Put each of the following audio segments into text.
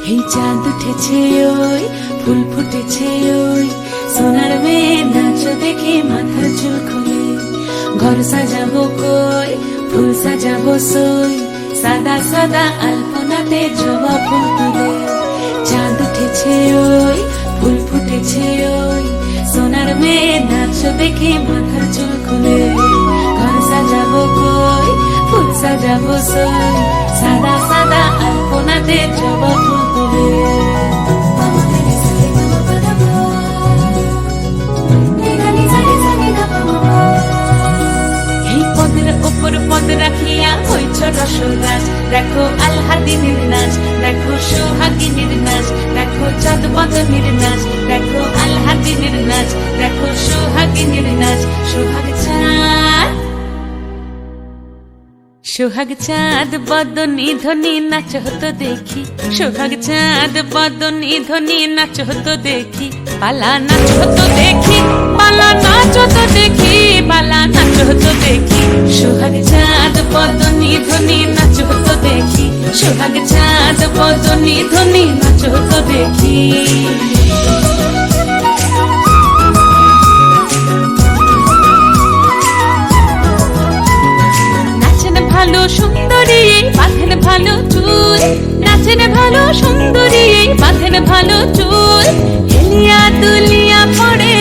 এই চাঁদ উঠেছে ওই ফুল ফুটেছে ওই সোনার মেয়ে নাচ দেখে মাথার চুল খুলে ঘর সাজাবো কই ফুল সাজাবো সই সাদা সাদা আলপনাতে জবা ফুল তুলে চাঁদ উঠেছে ওই ফুল ফুটেছে ওই সোনার মেয়ে নাচ দেখে মাথার চুল খুলে ঘর সাজাবো কই ফুল সাজাবো সই সাদা সাদা আলপনাতে জবা ফুল তুলে উপর পদ রাখিয়া হইছ রসরাজ দেখো আলহাদিনীর নাচ দেখো সোহাগিনীর নাচ দেখো চাঁদ বদনীর নাচ দেখো আলহাদিনীর নাচ দেখো সোহাগিনীর নাচ সোহাগ চাঁদ বদনী ধ্বনি নাচ হতো দেখি সোহাগ চাঁদ বদনী ধ্বনি নাচ হতো দেখি পালা নাচ হতো দেখি পালা নাচ হতো দেখি পালা নাচ হতো দেখি সোহাগ চাঁদ বদনী ধ্বনি নাচ হতো দেখি সোহাগ চাঁদ বদনী ধ্বনি নাচ হতো দেখি ভালো সুন্দরী বাঁধেন ভালো চুল নাচেন ভালো সুন্দরী বাঁধেন ভালো চুল হেলিয়া দুলিয়া পড়ে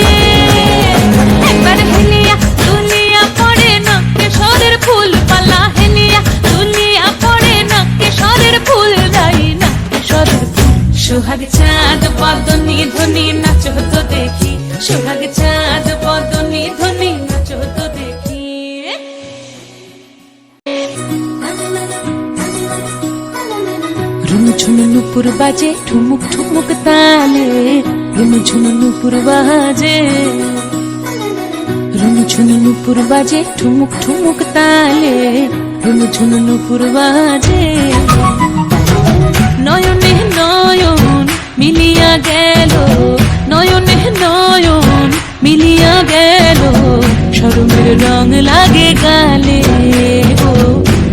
একবার হেলিয়া দুলিয়া পড়ে নকে সরের ফুল পালা হেলিয়া দুলিয়া পড়ে নকে সরের ফুল দাই নকে সরের ফুল সোহাগ চাঁদ বদনী ধ্বনি নাচ হতো দেখি সোহাগ চাঁদ বদনী ধ্বনি নাচ হতো দেখি ঝুনু নুপুর বাজে ঠুমুক ঠুমুক তালে রুনু ঝুনু নুপুর বাজে রুনু ঝুনু নুপুর বাজে ঠুমুক ঠুমুক তালে রুনু ঝুনু নুপুর বাজে নয়নে নয়ন মিলিয়া গেল নয়নে নয়ন মিলিয়া গেল শরমের রং লাগে গালে ও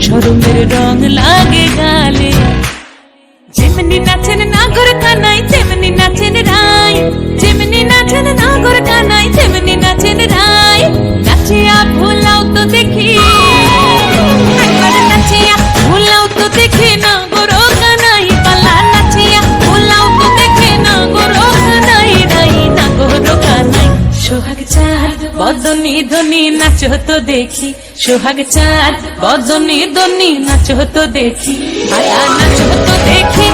শরমের রং লাগে গালে যেমনি নাচেন নাগর কানাই তেমনি নাচেন রাই যেমনি নাচেন নাগর কানাই তেমনি নাচেন রাই নাচিয়া ভুলাও তো দেখি একবার নাচিয়া ভুলাও তো দেখি নাগর কানাই পালা নাচিয়া ভুলাও তো দেখি নাগর কানাই রাই নাগর কানাই সোহাগ চাঁদ বদনী ধ্বনি নাচ হতো দেখি সোহাগ চাঁদ বদনী ধ্বনি নাচ হতো দেখি পালা নাচ হতো দেখি